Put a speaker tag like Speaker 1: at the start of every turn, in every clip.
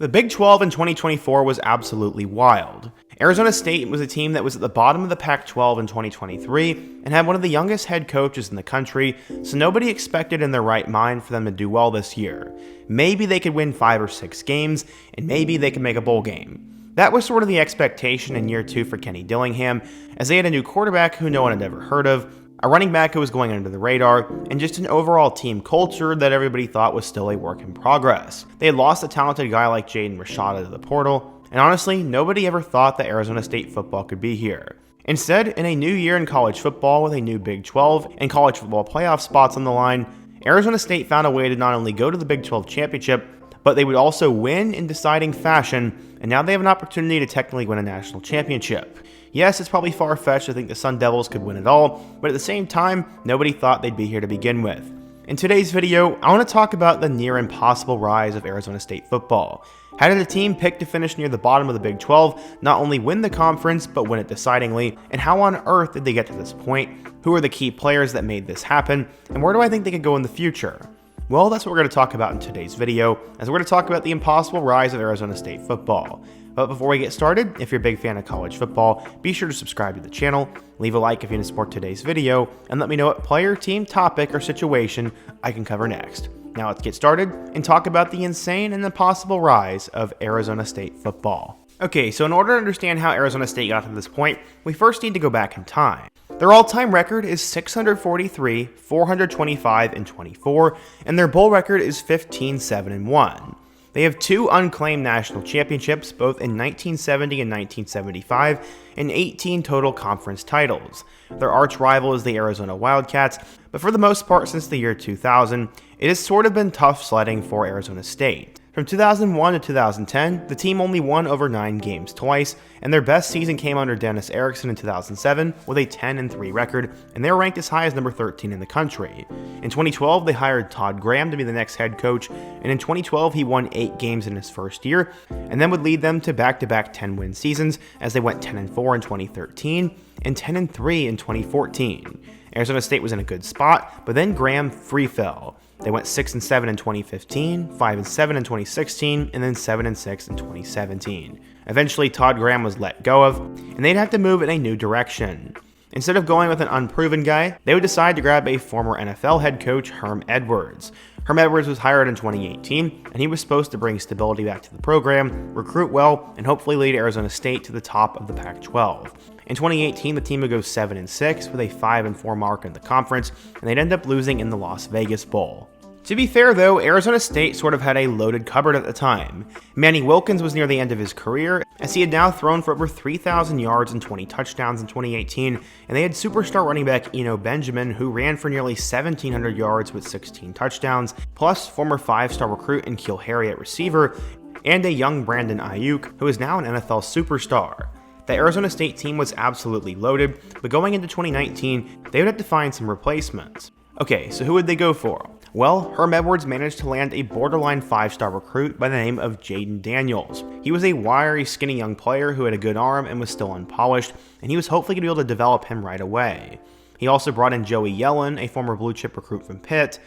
Speaker 1: The Big 12 in 2024 was absolutely wild. Arizona State was a team that was at the bottom of the Pac-12 in 2023 and had one of the youngest head coaches in the country, so nobody expected in their right mind for them to do well this year. Maybe they could win 5 or 6 games, and maybe they could make a bowl game. That was sort of the expectation in year 2 for Kenny Dillingham, as they had a new quarterback who no one had ever heard of, a running back who was going under the radar, and just an overall team culture that everybody thought was still a work in progress. They had lost a talented guy like Jaden Rashada to the portal, and honestly, nobody ever thought that Arizona State football could be here. Instead, in a new year in college football with a new Big 12 and college football playoff spots on the line, Arizona State found a way to not only go to the Big 12 championship, but they would also win in deciding fashion, and now they have an opportunity to technically win a national championship. Yes, it's probably far-fetched to think the Sun Devils could win it all, but at the same time, nobody thought they'd be here to begin with. In today's video, I want to talk about the near impossible rise of Arizona State football. How did a team picked to finish near the bottom of the Big 12 not only win the conference, but win it decidingly, and how on earth did they get to this point? Who are the key players that made this happen, and where do I think they could go in the future? Well, that's what we're going to talk about in today's video, as we're going to talk about the impossible rise of Arizona State football. But before we get started, if you're a big fan of college football, be sure to subscribe to the channel, leave a like if you want to support today's video, and let me know what player, team, topic, or situation I can cover next. Now let's get started and talk about the insane and impossible rise of Arizona State football. Okay, so in order to understand how Arizona State got to this point, we first need to go back in time. Their all-time record is 643, 425, and 24, and their bowl record is 15, 7, and 1. They have 2 unclaimed national championships, both in 1970 and 1975, and 18 total conference titles. Their arch rival is the Arizona Wildcats, but for the most part since the year 2000, it has sort of been tough sledding for Arizona State. From 2001 to 2010, the team only won over 9 games twice, and their best season came under Dennis Erickson in 2007 with a 10-3 record, and they were ranked as high as number 13 in the country. In 2012, they hired Todd Graham to be the next head coach, and in 2012 he won 8 games in his first year, and then would lead them to back-to-back 10-win seasons as they went 10-4 in 2013 and 10-3 in 2014. Arizona State was in a good spot, but then Graham free fell. They went 6-7 in 2015, 5-7 in 2016, and then 7-6 in 2017. Eventually, Todd Graham was let go of, and they'd have to move in a new direction. Instead of going with an unproven guy, they would decide to grab a former NFL head coach, Herm Edwards. Herm Edwards was hired in 2018, and he was supposed to bring stability back to the program, recruit well, and hopefully lead Arizona State to the top of the Pac-12. In 2018, the team would go 7-6 with a 5-4 mark in the conference, and they'd end up losing in the Las Vegas Bowl. To be fair though, Arizona State sort of had a loaded cupboard at the time. Manny Wilkins was near the end of his career, as he had now thrown for over 3,000 yards and 20 touchdowns in 2018, and they had superstar running back Eno Benjamin, who ran for nearly 1,700 yards with 16 touchdowns, plus former 5-star recruit and N'Keal Harry at receiver, and a young Brandon Ayuk, who is now an NFL superstar. The Arizona State team was absolutely loaded, but going into 2019, they would have to find some replacements. Okay, so who would they go for? Well, Herm Edwards managed to land a borderline 5-star recruit by the name of Jaden Daniels. He was a wiry, skinny young player who had a good arm and was still unpolished, and he was hopefully going to be able to develop him right away. He also brought in Joey Yellen, a former blue-chip recruit from Pitt,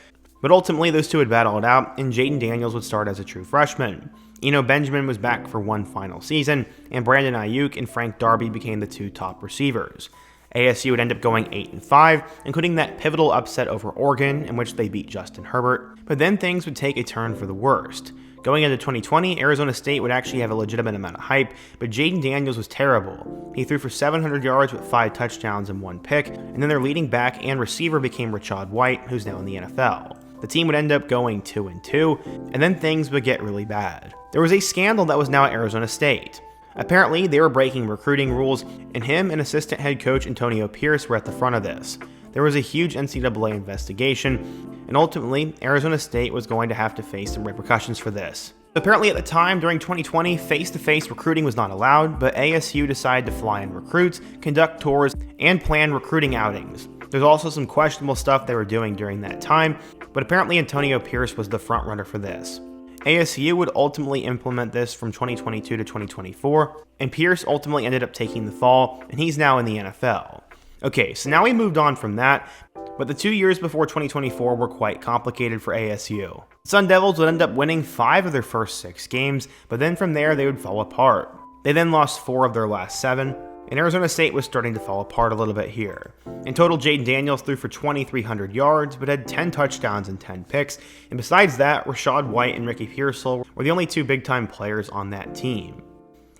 Speaker 1: but ultimately those two would battle it out, and Jaden Daniels would start as a true freshman. Eno Benjamin was back for one final season, and Brandon Ayuk and Frank Darby became the 2 top receivers. ASU would end up going 8-5, including that pivotal upset over Oregon, in which they beat Justin Herbert, but then things would take a turn for the worst. Going into 2020, Arizona State would actually have a legitimate amount of hype, but Jaden Daniels was terrible. He threw for 700 yards with 5 touchdowns and 1 pick, and then their leading back and receiver became Rachaad White, who's now in the NFL. The team would end up going 2-2, and then things would get really bad. There was a scandal that was now at Arizona State. Apparently, they were breaking recruiting rules, and him and assistant head coach Antonio Pierce were at the front of this. There was a huge NCAA investigation, and ultimately, Arizona State was going to have to face some repercussions for this. Apparently at the time, during 2020, face-to-face recruiting was not allowed, but ASU decided to fly in recruits, conduct tours, and plan recruiting outings. There's also some questionable stuff they were doing during that time, but apparently Antonio Pierce was the front runner for this. ASU would ultimately implement this from 2022 to 2024, and Pierce ultimately ended up taking the fall, and he's now in the NFL. Okay, so now we moved on from that, But the 2 years before 2024 were quite complicated for ASU. The Sun Devils would end up winning 5 of their first 6 games, but then from there they would fall apart. They then lost 4 of their last 7, and Arizona State was starting to fall apart a little bit here. In total, Jaden Daniels threw for 2,300 yards, but had 10 touchdowns and 10 picks, and besides that, Rashad White and Ricky Pearsall were the only 2 big-time players on that team.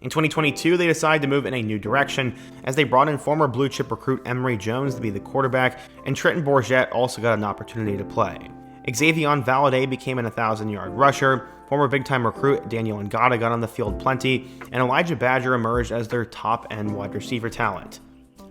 Speaker 1: In 2022, they decided to move in a new direction, as they brought in former blue-chip recruit Emory Jones to be the quarterback, and Trenton Bourget also got an opportunity to play. Xavier Valladay became an 1,000-yard rusher, former big-time recruit Daniel Ngata got on the field plenty, and Elijah Badger emerged as their top-end wide receiver talent.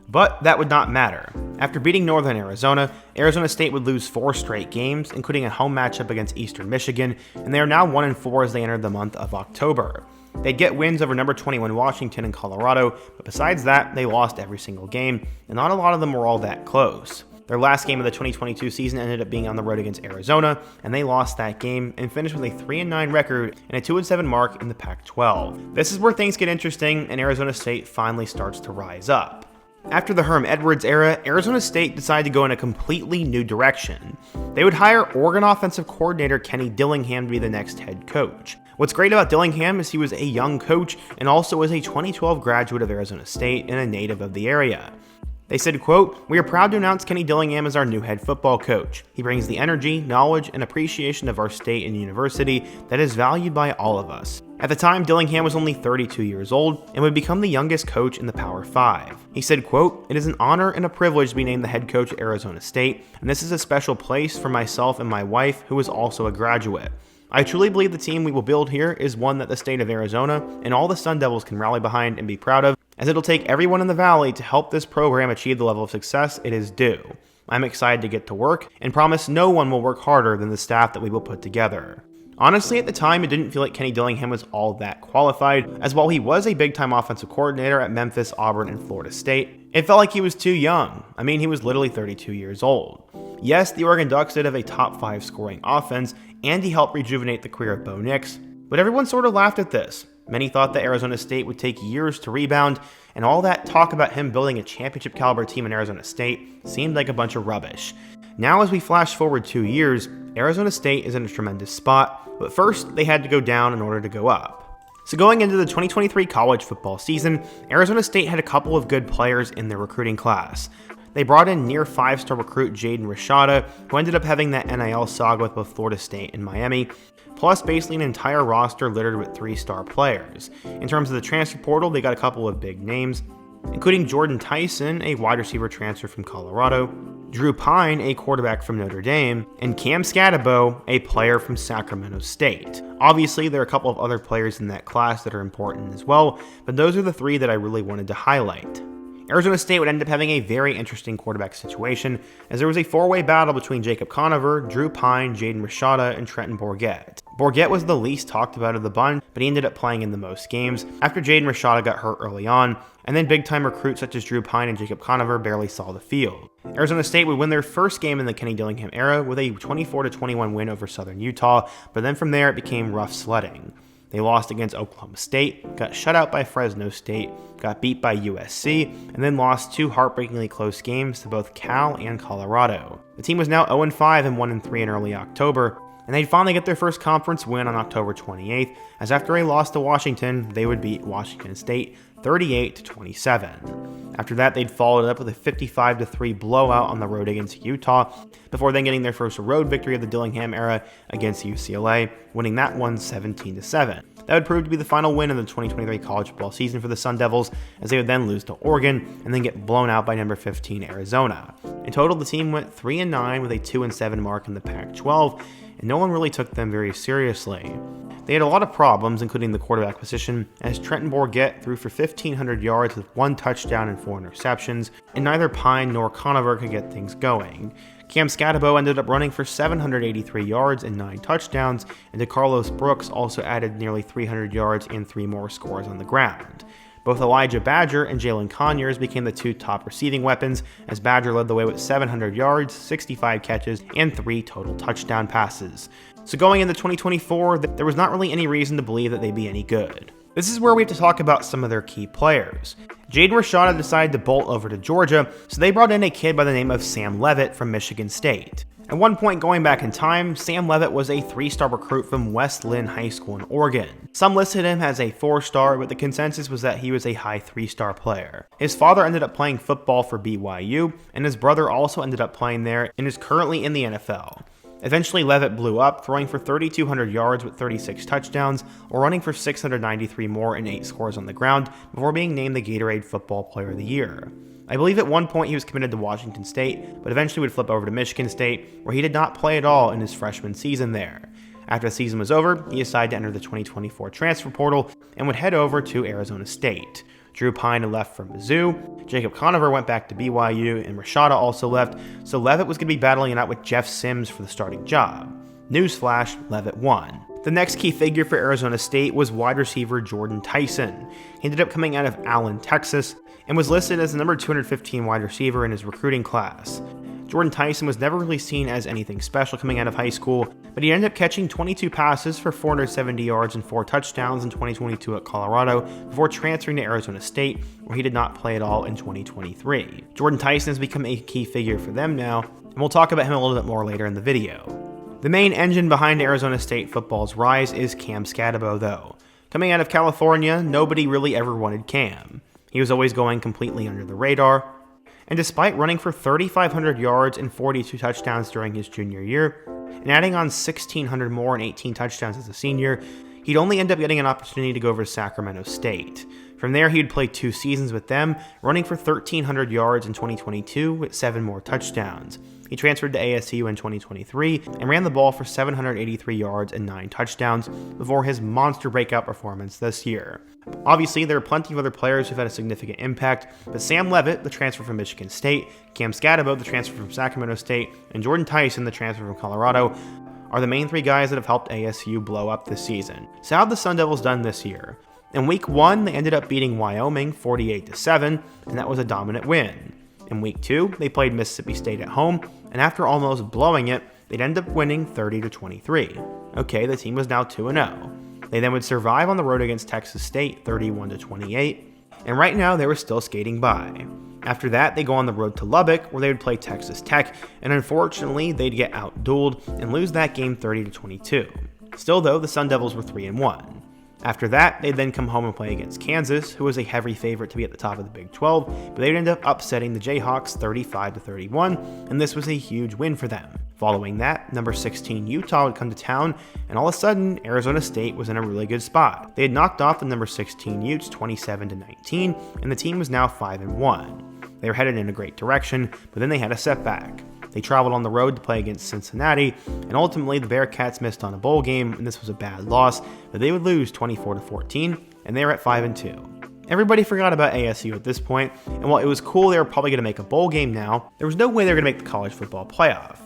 Speaker 1: But that would not matter. After beating Northern Arizona, Arizona State would lose 4 straight games, including a home matchup against Eastern Michigan, and they are now 1-4 as they enter the month of October. They'd get wins over number 21 Washington and Colorado, but besides that, they lost every single game, and not a lot of them were all that close. Their last game of the 2022 season ended up being on the road against Arizona, and they lost that game and finished with a 3-9 record and a 2-7 mark in the Pac-12. This is where things get interesting, and Arizona State finally starts to rise up. After the Herm Edwards era, Arizona State decided to go in a completely new direction. They would hire Oregon offensive coordinator Kenny Dillingham to be the next head coach. What's great about Dillingham is he was a young coach and also was a 2012 graduate of Arizona State and a native of the area. They said, quote, "We are proud to announce Kenny Dillingham as our new head football coach. He brings the energy, knowledge, and appreciation of our state and university that is valued by all of us." At the time, Dillingham was only 32 years old and would become the youngest coach in the Power 5. He said, quote, "It is an honor and a privilege to be named the head coach at Arizona State, and this is a special place for myself and my wife, who is also a graduate. I truly believe the team we will build here is one that the state of Arizona and all the Sun Devils can rally behind and be proud of, as it'll take everyone in the Valley to help this program achieve the level of success it is due. I'm excited to get to work and promise no one will work harder than the staff that we will put together." Honestly, at the time, it didn't feel like Kenny Dillingham was all that qualified, as while he was a big-time offensive coordinator at Memphis, Auburn, and Florida State, it felt like he was too young. I mean, he was literally 32 years old. Yes, the Oregon Ducks did have a top 5 scoring offense, and he helped rejuvenate the career of Bo Nix, but everyone sort of laughed at this. Many thought that Arizona State would take years to rebound, and all that talk about him building a championship caliber team in Arizona State seemed like a bunch of rubbish. Now, as we flash forward 2 years, Arizona State is in a tremendous spot, but first they had to go down in order to go up. So going into the 2023 college football season, Arizona State had a couple of good players in their recruiting class. They brought in near 5-star recruit Jaden Rashada, who ended up having that NIL saga with both Florida State and Miami, plus basically an entire roster littered with 3-star players. In terms of the transfer portal, they got a couple of big names, including Jordan Tyson, a wide receiver transfer from Colorado, Drew Pine, a quarterback from Notre Dame, and Cam Scatabo, a player from Sacramento State. Obviously, there are a couple of other players in that class that are important as well, but those are the 3 that I really wanted to highlight. Arizona State would end up having a very interesting quarterback situation, as there was a 4-way battle between Jacob Conover, Drew Pine, Jaden Rashada, and Trenton Bourget. Bourget was the least talked about of the bunch, but he ended up playing in the most games after Jaden Rashada got hurt early on, and then big-time recruits such as Drew Pine and Jacob Conover barely saw the field. Arizona State would win their first game in the Kenny Dillingham era with a 24-21 win over Southern Utah, but then from there it became rough sledding. They lost against Oklahoma State, got shut out by Fresno State, got beat by USC, and then lost 2 heartbreakingly close games to both Cal and Colorado. The team was now 0-5 and 1-3 in early October, and they'd finally get their first conference win on October 28th, as after a loss to Washington, they would beat Washington State 38-27. After that, they'd followed it up with a 55-3 blowout on the road against Utah, before then getting their first road victory of the Dillingham era against UCLA, winning that one 17-7. That would prove to be the final win of the 2023 college football season for the Sun Devils, as they would then lose to Oregon and then get blown out by number 15 Arizona. In total, the team went 3-9 with a 2-7 mark in the Pac-12, and no one really took them very seriously. They had a lot of problems, including the quarterback position, as Trenton Bourget threw for 1,500 yards with 1 touchdown and 4 interceptions, and neither Pine nor Conover could get things going. Cam Scatabo ended up running for 783 yards and 9 touchdowns, and DeCarlos Brooks also added nearly 300 yards and 3 more scores on the ground. Both Elijah Badger and Jalen Conyers became the 2 top receiving weapons, as Badger led the way with 700 yards, 65 catches, and 3 total touchdown passes. So going into 2024, there was not really any reason to believe that they'd be any good. This is where we have to talk about some of their key players. Jaden Rashada decided to bolt over to Georgia, so they brought in a kid by the name of Sam Levitt from Michigan State. At one point going back in time, Sam Levitt was a 3-star recruit from West Lynn High School in Oregon. Some listed him as a 4-star, but the consensus was that he was a high 3-star player. His father ended up playing football for BYU, and his brother also ended up playing there and is currently in the NFL. Eventually, Levitt blew up, throwing for 3,200 yards with 36 touchdowns, or running for 693 more and 8 scores on the ground, before being named the Gatorade Football Player of the Year. I believe at one point he was committed to Washington State, but eventually would flip over to Michigan State, where he did not play at all in his freshman season there. After the season was over, he decided to enter the 2024 transfer portal and would head over to Arizona State. Drew Pine had left from Mizzou, Jacob Conover went back to BYU, and Rashada also left, so Levitt was going to be battling it out with Jeff Sims for the starting job. Newsflash, Levitt won. The next key figure for Arizona State was wide receiver Jordan Tyson. He ended up coming out of Allen, Texas, and was listed as the number 215 wide receiver in his recruiting class. Jordan Tyson was never really seen as anything special coming out of high school, but he ended up catching 22 passes for 470 yards and 4 touchdowns in 2022 at Colorado before transferring to Arizona State, where he did not play at all in 2023. Jordan Tyson has become a key figure for them now, and we'll talk about him a little bit more later in the video. The main engine behind Arizona State football's rise is Cam Scatabo, though. Coming out of California, nobody really ever wanted Cam. He was always going completely under the radar, and despite running for 3,500 yards and 42 touchdowns during his junior year, and adding on 1,600 more and 18 touchdowns as a senior, he'd only end up getting an opportunity to go over to Sacramento State. From there, he'd play 2 seasons with them, running for 1,300 yards in 2022 with 7 more touchdowns. He transferred to ASU in 2023 and ran the ball for 783 yards and 9 touchdowns before his monster breakout performance this year. Obviously, there are plenty of other players who've had a significant impact, but Sam Levitt, the transfer from Michigan State, Cam Scatabo, the transfer from Sacramento State, and Jordan Tyson, the transfer from Colorado, are the main 3 guys that have helped ASU blow up this season. So how have the Sun Devils done this year? In week 1, they ended up beating Wyoming 48-7, and that was a dominant win. In week 2, they played Mississippi State at home, and after almost blowing it, they'd end up winning 30-23. Okay, the team was now 2-0. They then would survive on the road against Texas State 31-28, and right now they were still skating by. After that, they go on the road to Lubbock, where they would play Texas Tech, and unfortunately, they'd get outdueled and lose that game 30-22. Still though, the Sun Devils were 3-1. After that, they'd then come home and play against Kansas, who was a heavy favorite to be at the top of the Big 12, but they'd end up upsetting the Jayhawks 35-31, and this was a huge win for them. Following that, number 16 Utah would come to town, and all of a sudden, Arizona State was in a really good spot. They had knocked off the number 16 Utes 27-19, and the team was now 5-1. They were headed in a great direction, but then they had a setback. They traveled on the road to play against Cincinnati, and ultimately the Bearcats missed on a bowl game, and this was a bad loss, but they would lose 24-14, and they were at 5-2. Everybody forgot about ASU at this point, and while it was cool they were probably going to make a bowl game now, there was no way they were going to make the college football playoff.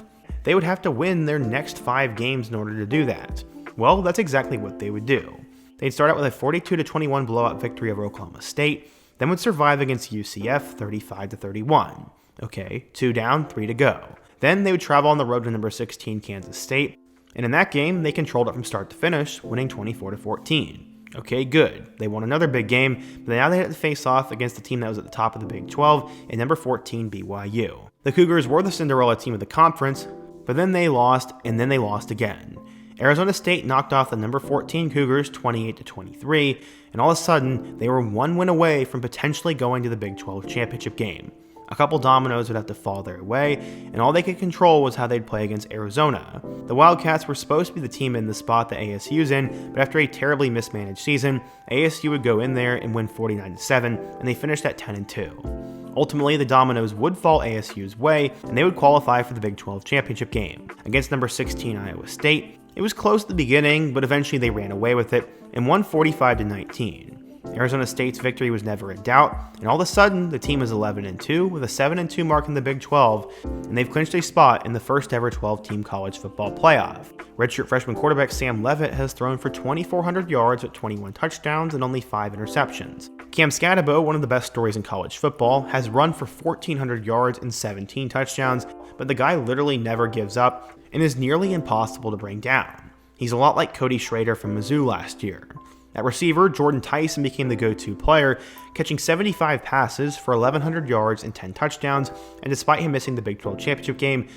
Speaker 1: They would have to win their next 5 games in order to do that. Well, that's exactly what they would do. They'd start out with a 42-21 blowout victory over Oklahoma State, then would survive against UCF 35-31. Okay, 2 down, 3 to go. Then they would travel on the road to number 16 Kansas State, and in that game, they controlled it from start to finish, winning 24-14. Okay, good. They won another big game, but now they had to face off against the team that was at the top of the Big 12 and number 14 BYU. The Cougars were the Cinderella team of the conference, but then they lost, and then they lost again. Arizona State knocked off the number 14 Cougars 28-23, and all of a sudden, they were 1 win away from potentially going to the Big 12 championship game. A couple dominoes would have to fall their way, and all they could control was how they'd play against Arizona. The Wildcats were supposed to be the team in the spot that ASU's in, but after a terribly mismanaged season, ASU would go in there and win 49-7, and they finished at 10-2. Ultimately, the dominoes would fall ASU's way, and they would qualify for the Big 12 championship game. Against number 16 Iowa State, it was close at the beginning, but eventually they ran away with it and won 45-19. Arizona State's victory was never in doubt, and all of a sudden, the team is 11-2 with a 7-2 mark in the Big 12, and they've clinched a spot in the first ever 12-team college football playoff. Redshirt freshman quarterback Sam Levitt has thrown for 2,400 yards with 21 touchdowns and only 5 interceptions. Cam Scatabo, one of the best stories in college football, has run for 1,400 yards and 17 touchdowns, but the guy literally never gives up and is nearly impossible to bring down. He's a lot like Cody Schrader from Mizzou last year. At receiver, Jordan Tyson became the go-to player, catching 75 passes for 1,100 yards and 10 touchdowns, and despite him missing the Big 12 championship game,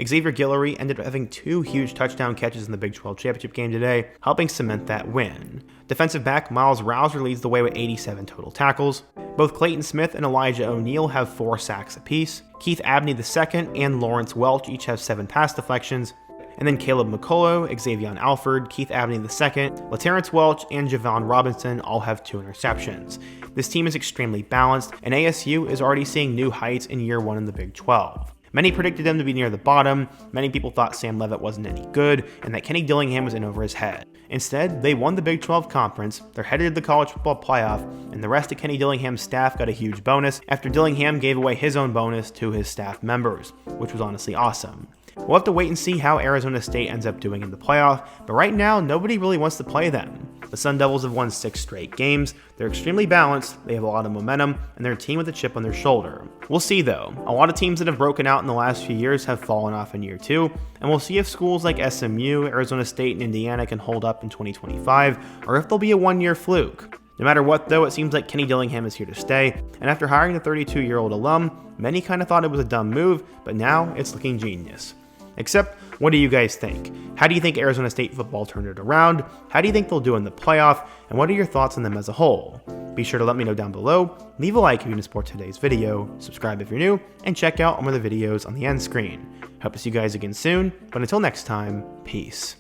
Speaker 1: Xavier Guillory ended up having 2 huge touchdown catches in the Big 12 championship game today, helping cement that win. Defensive back Miles Rouser leads the way with 87 total tackles. Both Clayton Smith and Elijah O'Neal have 4 sacks apiece. Keith Abney II and Lawrence Welch each have 7 pass deflections. And then Caleb McCullough, Xavier Alford, Keith Abney II, LaTerrence Welch, and Javon Robinson all have 2 interceptions. This team is extremely balanced, and ASU is already seeing new heights in year 1 in the Big 12. Many predicted them to be near the bottom, many people thought Sam Leavitt wasn't any good, and that Kenny Dillingham was in over his head. Instead, they won the Big 12 Conference, they're headed to the College Football Playoff, and the rest of Kenny Dillingham's staff got a huge bonus after Dillingham gave away his own bonus to his staff members, which was honestly awesome. We'll have to wait and see how Arizona State ends up doing in the playoff, but right now, nobody really wants to play them. The Sun Devils have won 6 straight games, they're extremely balanced, they have a lot of momentum, and they're a team with a chip on their shoulder. We'll see though, a lot of teams that have broken out in the last few years have fallen off in year 2, and we'll see if schools like SMU, Arizona State, and Indiana can hold up in 2025, or if they'll be a one-year fluke. No matter what though, it seems like Kenny Dillingham is here to stay, and after hiring the 32-year-old alum, many kind of thought it was a dumb move, but now it's looking genius. Except, what do you guys think? How do you think Arizona State football turned it around? How do you think they'll do in the playoff? And what are your thoughts on them as a whole? Be sure to let me know down below, leave a like if you support today's video, subscribe if you're new, and check out all of the videos on the end screen. Hope to see you guys again soon, but until next time, peace.